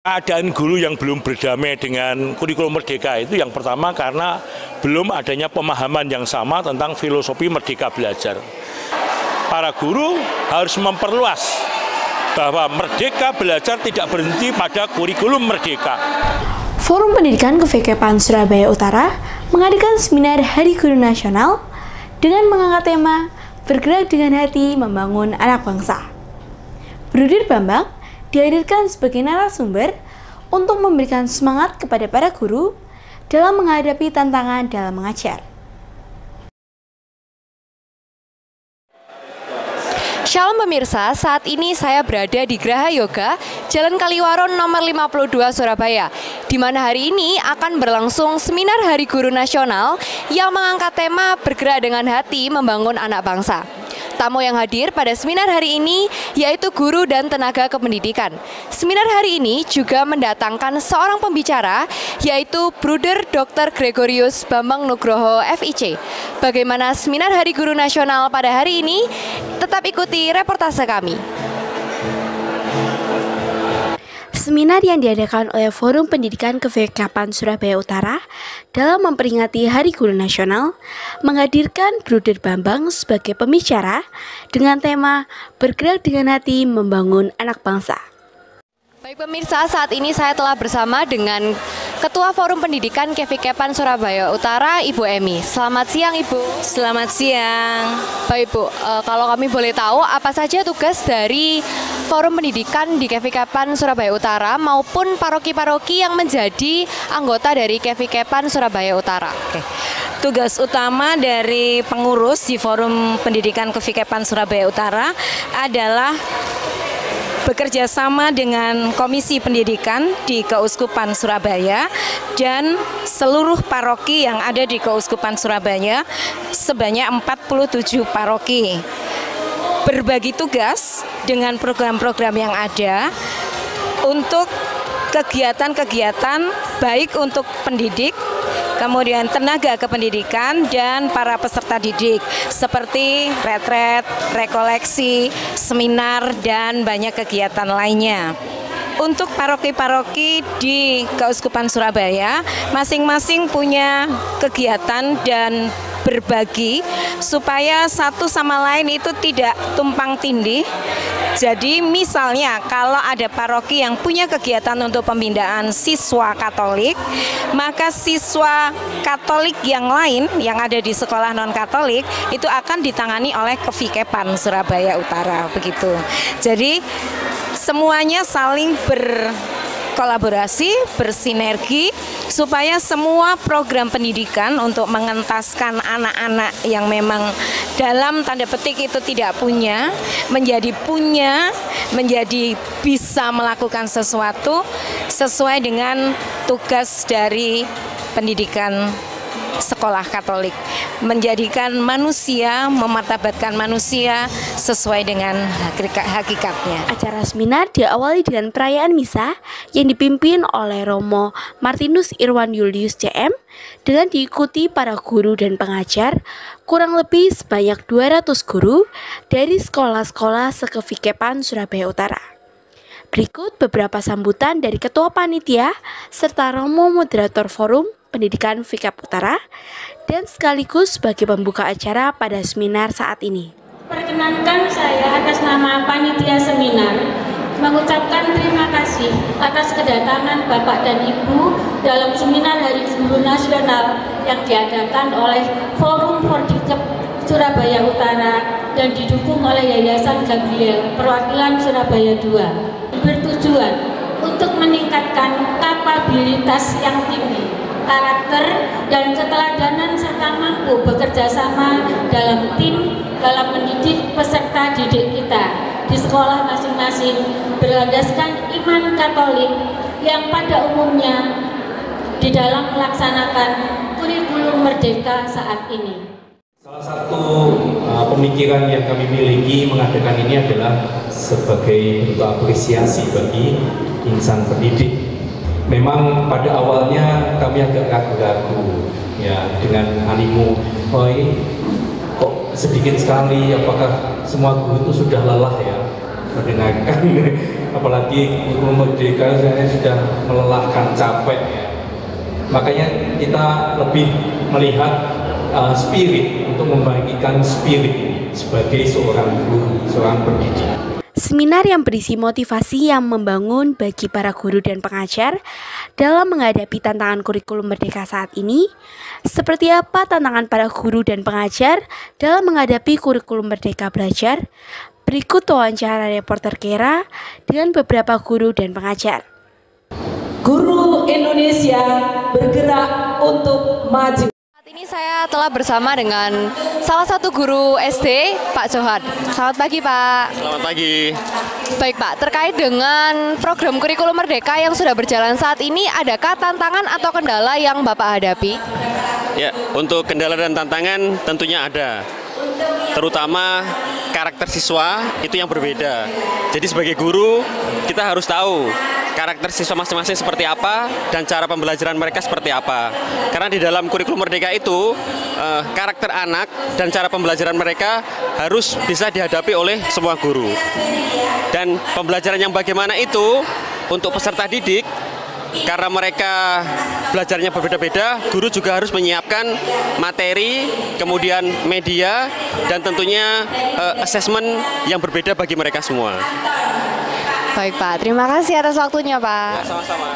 Keadaan guru yang belum berdamai dengan kurikulum merdeka itu yang pertama karena belum adanya pemahaman yang sama tentang filosofi merdeka belajar. Para guru harus memperluas bahwa merdeka belajar tidak berhenti pada kurikulum merdeka. Forum Pendidikan KVKPAN Surabaya Utara mengadakan seminar Hari Guru Nasional dengan mengangkat tema Bergerak dengan Hati Membangun Anak Bangsa. Brudir Bambang dihadirkan sebagai narasumber untuk memberikan semangat kepada para guru dalam menghadapi tantangan dalam mengajar. Shalom pemirsa, saat ini saya berada di Graha Yoga, Jalan Kaliwaron nomor 52 Surabaya, di mana hari ini akan berlangsung seminar Hari Guru Nasional yang mengangkat tema Bergerak dengan Hati Membangun Anak Bangsa. Tamu yang hadir pada seminar hari ini yaitu guru dan tenaga kependidikan. Seminar hari ini juga mendatangkan seorang pembicara yaitu Bruder Dr. Gregorius Bambang Nugroho FIC. Bagaimana seminar Hari Guru Nasional pada hari ini? Tetap ikuti reportase kami. Seminar yang diadakan oleh Forum Pendidikan KVKPAN Surabaya Utara dalam memperingati Hari Guru Nasional menghadirkan Bruder Bambang sebagai pembicara dengan tema Bergerak dengan Hati Membangun Anak Bangsa. Baik pemirsa, saat ini saya telah bersama dengan Ketua Forum Pendidikan KVKPAN Surabaya Utara, Ibu Emi. Selamat siang, Ibu. Selamat siang. Baik, Bu. Kalau kami boleh tahu, apa saja tugas dari Forum Pendidikan di KVKPAN Surabaya Utara maupun paroki-paroki yang menjadi anggota dari KVKPAN Surabaya Utara? Oke. Tugas utama dari pengurus di Forum Pendidikan KVKPAN Surabaya Utara adalah bekerja sama dengan Komisi Pendidikan di Keuskupan Surabaya dan seluruh paroki yang ada di Keuskupan Surabaya sebanyak 47 paroki. Berbagi tugas dengan program-program yang ada untuk kegiatan-kegiatan baik untuk pendidik, kemudian tenaga kependidikan dan para peserta didik seperti retret, rekoleksi, seminar, dan banyak kegiatan lainnya. Untuk paroki-paroki di Keuskupan Surabaya, masing-masing punya kegiatan dan berbagi supaya satu sama lain itu tidak tumpang tindih. Jadi misalnya kalau ada paroki yang punya kegiatan untuk pembinaan siswa Katolik, maka siswa Katolik yang lain yang ada di sekolah non-Katolik itu akan ditangani oleh KVKPAN Surabaya Utara, begitu. Jadi semuanya saling berkolaborasi, bersinergi supaya semua program pendidikan untuk mengentaskan anak-anak yang memang dalam tanda petik itu tidak punya, menjadi bisa melakukan sesuatu sesuai dengan tugas dari pendidikan sekolah Katolik, menjadikan manusia, memartabatkan manusia sesuai dengan hakikatnya. Acara seminar diawali dengan perayaan misa yang dipimpin oleh Romo Martinus Irwan Julius CM dengan diikuti para guru dan pengajar, kurang lebih sebanyak 200 guru dari sekolah-sekolah se-KVKPAN Surabaya Utara. Berikut beberapa sambutan dari Ketua Panitia serta Romo Moderator Forum Pendidikan VKP Utara dan sekaligus sebagai pembuka acara pada seminar saat ini. Perkenankan saya atas nama Panitia Seminar mengucapkan terima kasih atas kedatangan Bapak dan Ibu dalam seminar Hari Guru Nasional yang diadakan oleh Forum Pordikep Surabaya Utara dan didukung oleh Yayasan Gabriel Perwakilan Surabaya II. Bertujuan untuk meningkatkan kapabilitas yang tinggi, karakter dan keteladanan serta mampu bekerja sama dalam tim dalam mendidik peserta didik kita di sekolah masing-masing berlandaskan iman Katolik yang pada umumnya di dalam melaksanakan kurikulum merdeka saat ini. Salah satu pemikiran yang kami miliki mengadakan ini adalah sebagai bentuk apresiasi bagi insan pendidik. Memang pada awalnya kami agak ragu-ragu ya dengan animo, kok sedikit sekali, apakah semua guru itu sudah lelah ya mendengarkan apalagi kurikulum merdeka saya sudah melelahkan, capek. Makanya kita lebih melihat spirit untuk membagikan spirit ini sebagai seorang guru, seorang pendidik. Seminar yang berisi motivasi yang membangun bagi para guru dan pengajar dalam menghadapi tantangan kurikulum merdeka saat ini. Seperti apa tantangan para guru dan pengajar dalam menghadapi kurikulum merdeka belajar? Berikut wawancara reporter Kera dengan beberapa guru dan pengajar. Guru Indonesia bergerak untuk maju. Ini saya telah bersama dengan salah satu guru SD, Pak Johan. Selamat pagi, Pak. Selamat pagi. Baik, Pak. Terkait dengan program kurikulum merdeka yang sudah berjalan saat ini, adakah tantangan atau kendala yang Bapak hadapi? Ya, untuk kendala dan tantangan tentunya ada. Terutama karakter siswa itu yang berbeda. Jadi sebagai guru, kita harus tahu karakter siswa masing-masing seperti apa dan cara pembelajaran mereka seperti apa. Karena di dalam kurikulum merdeka itu karakter anak dan cara pembelajaran mereka harus bisa dihadapi oleh semua guru. Dan pembelajaran yang bagaimana itu untuk peserta didik, karena mereka belajarnya berbeda-beda, guru juga harus menyiapkan materi, kemudian media, dan tentunya asesmen yang berbeda bagi mereka semua. Baik, Pak. Terima kasih atas waktunya, Pak. Ya, sama-sama.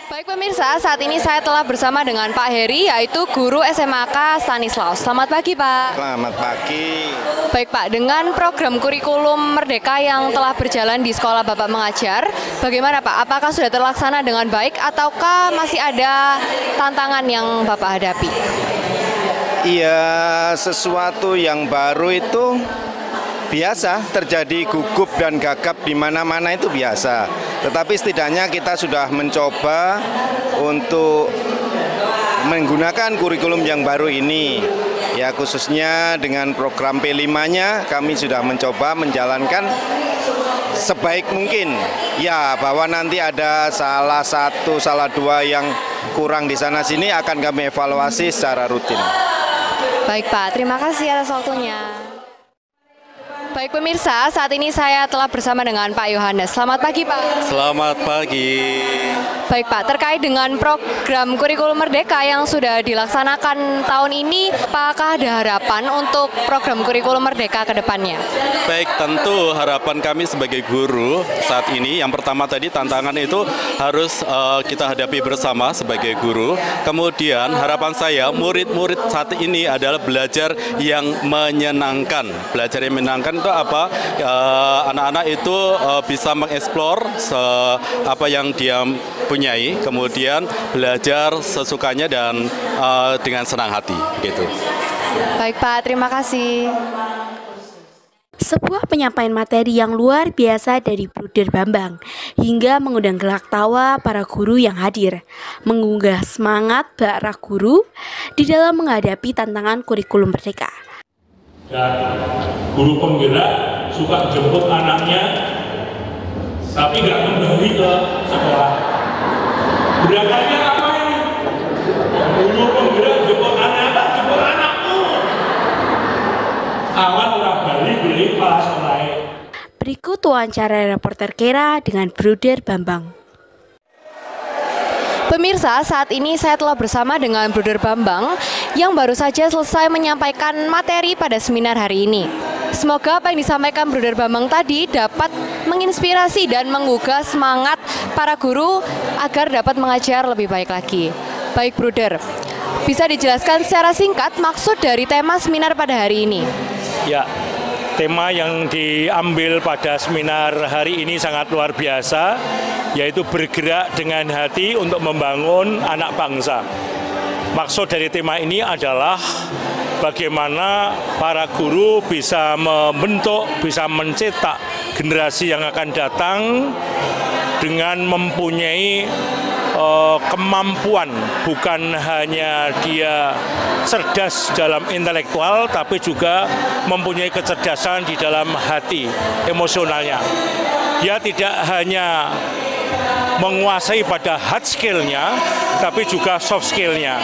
Baik pemirsa, saat ini saya telah bersama dengan Pak Heri, yaitu guru SMAK Stanislaus. Selamat pagi, Pak. Selamat pagi. Baik, Pak. Dengan program kurikulum merdeka yang telah berjalan di sekolah Bapak mengajar, bagaimana, Pak? Apakah sudah terlaksana dengan baik ataukah masih ada tantangan yang Bapak hadapi? Iya, sesuatu yang baru itu biasa, terjadi gugup dan gagap di mana-mana itu biasa. Tetapi setidaknya kita sudah mencoba untuk menggunakan kurikulum yang baru ini. Ya, khususnya dengan program P5-nya kami sudah mencoba menjalankan sebaik mungkin. Ya, bahwa nanti ada salah satu, salah dua yang kurang di sana sini akan kami evaluasi secara rutin. Baik, Pak. Terima kasih atas waktunya. Baik pemirsa, saat ini saya telah bersama dengan Pak Yohanes. Selamat pagi, Pak. Selamat pagi. Baik, Pak. Terkait dengan program kurikulum merdeka yang sudah dilaksanakan tahun ini, apakah ada harapan untuk program kurikulum merdeka ke depannya? Baik, tentu harapan kami sebagai guru saat ini, yang pertama tadi tantangan itu harus kita hadapi bersama sebagai guru. Kemudian harapan saya murid-murid saat ini adalah belajar yang menyenangkan. Belajar yang menyenangkan itu apa? Anak-anak itu bisa mengeksplor apa yang dia punyai, kemudian belajar sesukanya dan dengan senang hati, gitu. Baik, Pak. Terima kasih. Sebuah penyampaian materi yang luar biasa dari Bruder Bambang hingga mengundang gelak tawa para guru yang hadir, mengunggah semangat para guru di dalam menghadapi tantangan kurikulum merdeka. Dan guru penggerak suka jemput anaknya, tapi nggak kembali ke sekolah. Berangkatnya apa ini? Guru penggerak jemput anak, jemput anakku. Awan orang Bali beli kepala sekolah. Berikut wawancara reporter Kera dengan Bruder Bambang. Pemirsa, saat ini saya telah bersama dengan Bruder Bambang yang baru saja selesai menyampaikan materi pada seminar hari ini. Semoga apa yang disampaikan Bruder Bambang tadi dapat menginspirasi dan menggugah semangat para guru agar dapat mengajar lebih baik lagi. Baik, Bruder, bisa dijelaskan secara singkat maksud dari tema seminar pada hari ini? Ya, tema yang diambil pada seminar hari ini sangat luar biasa, yaitu bergerak dengan hati untuk membangun anak bangsa. Maksud dari tema ini adalah bagaimana para guru bisa membentuk, bisa mencetak generasi yang akan datang dengan mempunyai kemampuan, bukan hanya dia cerdas dalam intelektual, tapi juga mempunyai kecerdasan di dalam hati, emosionalnya. Dia tidak hanya menguasai pada hard skill-nya, tapi juga soft skill-nya.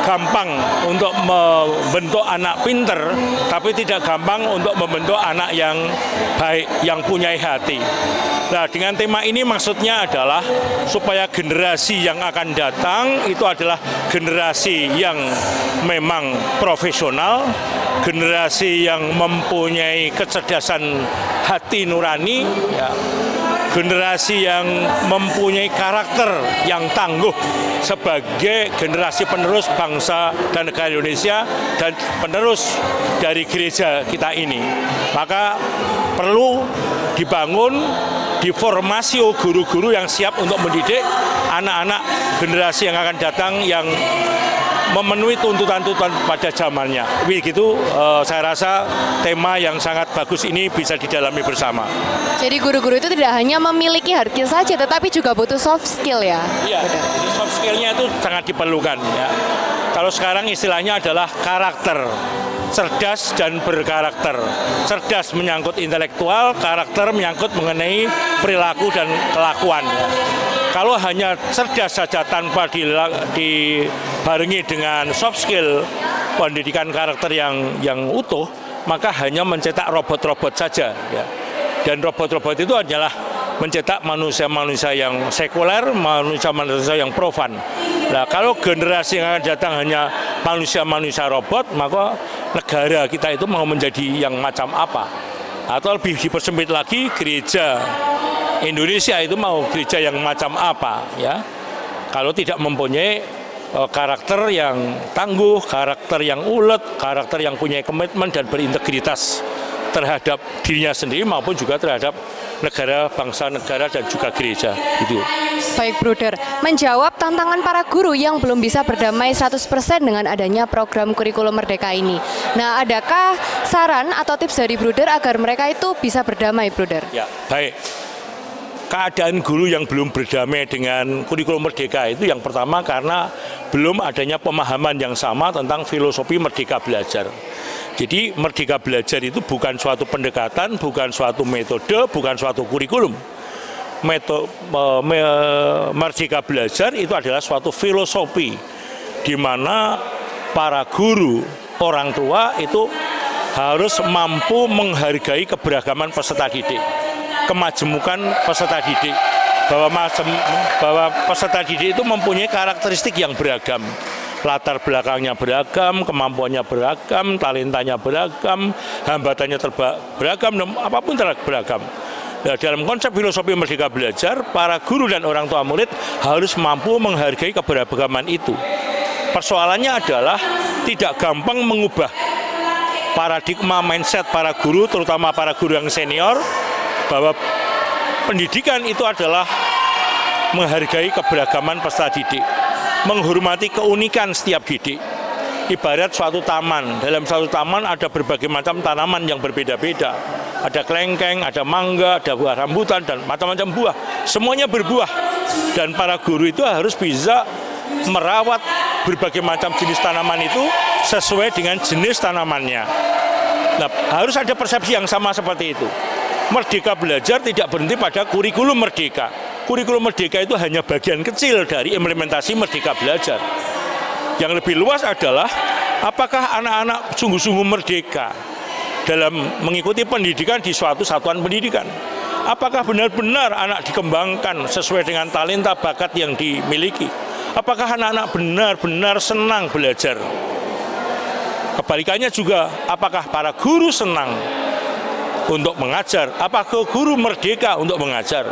gampang untuk membentuk anak pinter, tapi tidak gampang untuk membentuk anak yang baik, yang punya hati. Nah, dengan tema ini maksudnya adalah supaya generasi yang akan datang itu adalah generasi yang memang profesional, generasi yang mempunyai kecerdasan hati nurani, ya, generasi yang mempunyai karakter yang tangguh sebagai generasi penerus bangsa dan negara Indonesia dan penerus dari gereja kita ini. Maka perlu dibangun, diformasi guru-guru yang siap untuk mendidik anak-anak generasi yang akan datang yang memenuhi tuntutan-tuntutan pada zamannya. Begitu saya rasa tema yang sangat bagus ini bisa didalami bersama. Jadi guru-guru itu tidak hanya memiliki hard skill saja, tetapi juga butuh soft skill ya? Iya, soft skillnya itu sangat diperlukan. Ya. Kalau sekarang istilahnya adalah karakter, cerdas dan berkarakter. Cerdas menyangkut intelektual, karakter menyangkut mengenai perilaku dan kelakuan. Ya. Kalau hanya cerdas saja tanpa dibarengi dengan soft skill, pendidikan karakter yang utuh, maka hanya mencetak robot-robot saja. Ya. Dan robot-robot itu adalah mencetak manusia-manusia yang sekuler, manusia-manusia yang profan. Nah, kalau generasi yang akan datang hanya manusia-manusia robot, maka negara kita itu mau menjadi yang macam apa? Atau lebih dipersempit lagi, gereja Indonesia itu mau gereja yang macam apa? Ya, kalau tidak mempunyai karakter yang tangguh, karakter yang ulet, karakter yang punya komitmen dan berintegritas terhadap dirinya sendiri maupun juga terhadap negara, bangsa, negara, dan juga gereja. Gitu. Baik, Bruder. Menjawab tantangan para guru yang belum bisa berdamai 100% dengan adanya program kurikulum Merdeka ini. Nah, adakah saran atau tips dari Bruder agar mereka itu bisa berdamai, Bruder? Ya, baik. Keadaan guru yang belum berdamai dengan kurikulum Merdeka itu yang pertama karena belum adanya pemahaman yang sama tentang filosofi Merdeka Belajar. Jadi Merdeka Belajar itu bukan suatu pendekatan, bukan suatu metode, bukan suatu kurikulum. Merdeka Belajar itu adalah suatu filosofi di mana para guru, orang tua itu harus mampu menghargai keberagaman peserta didik, kemajemukan peserta didik, bahwa peserta didik itu mempunyai karakteristik yang beragam. Latar belakangnya beragam, kemampuannya beragam, talentanya beragam, hambatannya beragam, dan apapun beragam. Nah, dalam konsep filosofi Merdeka Belajar, para guru dan orang tua murid harus mampu menghargai keberagaman itu. Persoalannya adalah tidak gampang mengubah paradigma mindset para guru, terutama para guru yang senior, bahwa pendidikan itu adalah menghargai keberagaman peserta didik, menghormati keunikan setiap didik. Ibarat suatu taman, dalam suatu taman ada berbagai macam tanaman yang berbeda-beda. Ada kelengkeng, ada mangga, ada buah rambutan, dan macam-macam buah. Semuanya berbuah. Dan para guru itu harus bisa merawat berbagai macam jenis tanaman itu sesuai dengan jenis tanamannya. Nah, harus ada persepsi yang sama seperti itu. Merdeka Belajar tidak berhenti pada kurikulum Merdeka. Kurikulum Merdeka itu hanya bagian kecil dari implementasi Merdeka Belajar. Yang lebih luas adalah apakah anak-anak sungguh-sungguh merdeka dalam mengikuti pendidikan di suatu satuan pendidikan. Apakah benar-benar anak dikembangkan sesuai dengan talenta bakat yang dimiliki? Apakah anak-anak benar-benar senang belajar? Kebalikannya juga, apakah para guru senang untuk mengajar? Apakah guru merdeka untuk mengajar?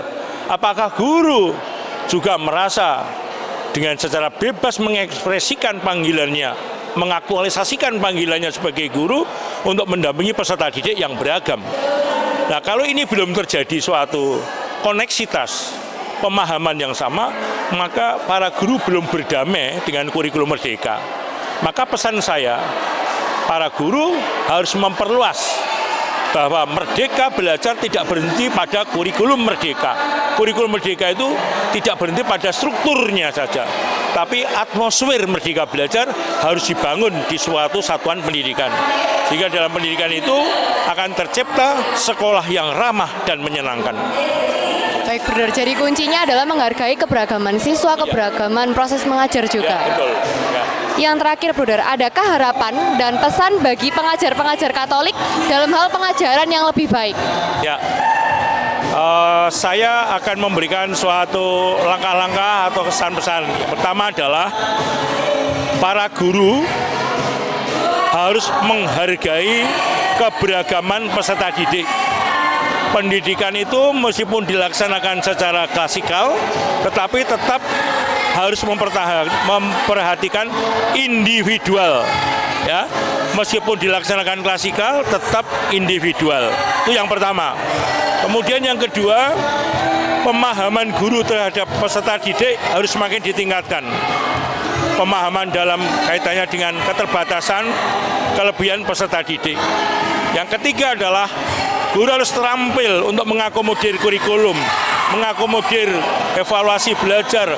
Apakah guru juga merasa dengan secara bebas mengekspresikan panggilannya, mengaktualisasikan panggilannya sebagai guru untuk mendampingi peserta didik yang beragam? Nah, kalau ini belum terjadi suatu koneksitas, pemahaman yang sama, maka para guru belum berdamai dengan kurikulum Merdeka. Maka pesan saya, para guru harus memperluas bahwa Merdeka Belajar tidak berhenti pada kurikulum Merdeka. Kurikulum Merdeka itu tidak berhenti pada strukturnya saja, tapi atmosfer Merdeka Belajar harus dibangun di suatu satuan pendidikan. Sehingga dalam pendidikan itu akan tercipta sekolah yang ramah dan menyenangkan. Baik, Bruder. Jadi kuncinya adalah menghargai keberagaman siswa, keberagaman proses mengajar juga. Ya, betul. Ya. Yang terakhir, Bruder, adakah harapan dan pesan bagi pengajar-pengajar Katolik dalam hal pengajaran yang lebih baik? Ya, saya akan memberikan suatu langkah-langkah atau kesan-pesan. Pertama adalah para guru harus menghargai keberagaman peserta didik. Pendidikan itu meskipun dilaksanakan secara klasikal, tetapi tetap harus memperhatikan individual. Ya, meskipun dilaksanakan klasikal, tetap individual. Itu yang pertama. Kemudian yang kedua, pemahaman guru terhadap peserta didik harus semakin ditingkatkan. Pemahaman dalam kaitannya dengan keterbatasan, kelebihan peserta didik. Yang ketiga adalah guru harus terampil untuk mengakomodir kurikulum, mengakomodir evaluasi belajar,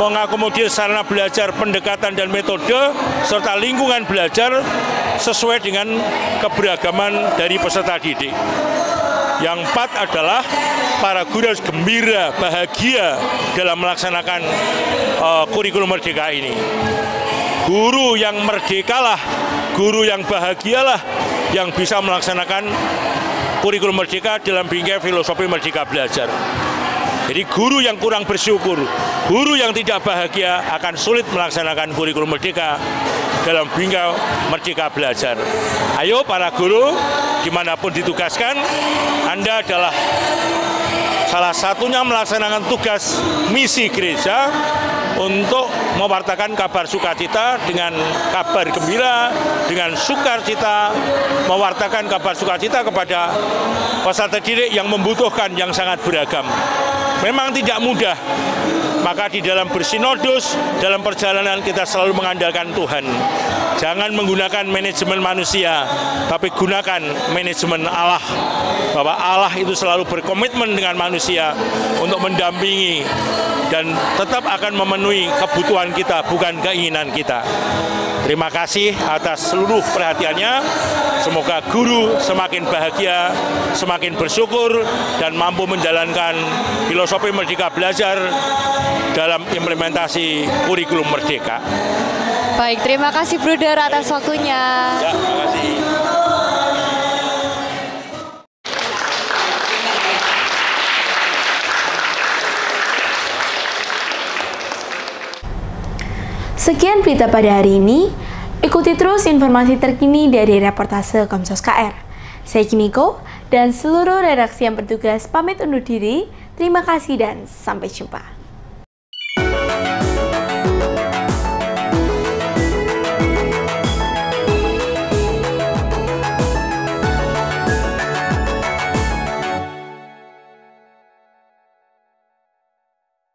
mengakomodir sarana belajar, pendekatan dan metode, serta lingkungan belajar sesuai dengan keberagaman dari peserta didik. Yang empat adalah para guru harus gembira, bahagia dalam melaksanakan kurikulum merdeka ini. Guru yang merdekalah, guru yang bahagialah yang bisa melaksanakan kurikulum merdeka dalam bingkai filosofi merdeka belajar. Jadi guru yang kurang bersyukur, guru yang tidak bahagia akan sulit melaksanakan kurikulum merdeka dalam bingkai merdeka belajar. Ayo para guru, dimanapun ditugaskan, Anda adalah salah satunya melaksanakan tugas misi gereja untuk mewartakan kabar sukacita dengan kabar gembira, dengan sukacita, mewartakan kabar sukacita kepada peserta didik yang membutuhkan, yang sangat beragam. Memang tidak mudah, maka di dalam bersinodus, dalam perjalanan kita selalu mengandalkan Tuhan. Jangan menggunakan manajemen manusia, tapi gunakan manajemen Allah. Bahwa Allah itu selalu berkomitmen dengan manusia untuk mendampingi dan tetap akan memenuhi kebutuhan kita, bukan keinginan kita. Terima kasih atas seluruh perhatiannya. Semoga guru semakin bahagia, semakin bersyukur, dan mampu menjalankan filosofi merdeka belajar dalam implementasi kurikulum merdeka. Baik, terima kasih Bruder atas waktunya. Ya, terima kasih. Sekian berita pada hari ini. Ikuti terus informasi terkini dari reportase Komsos KR. Saya Kimiko dan seluruh redaksi yang bertugas pamit undur diri. Terima kasih dan sampai jumpa.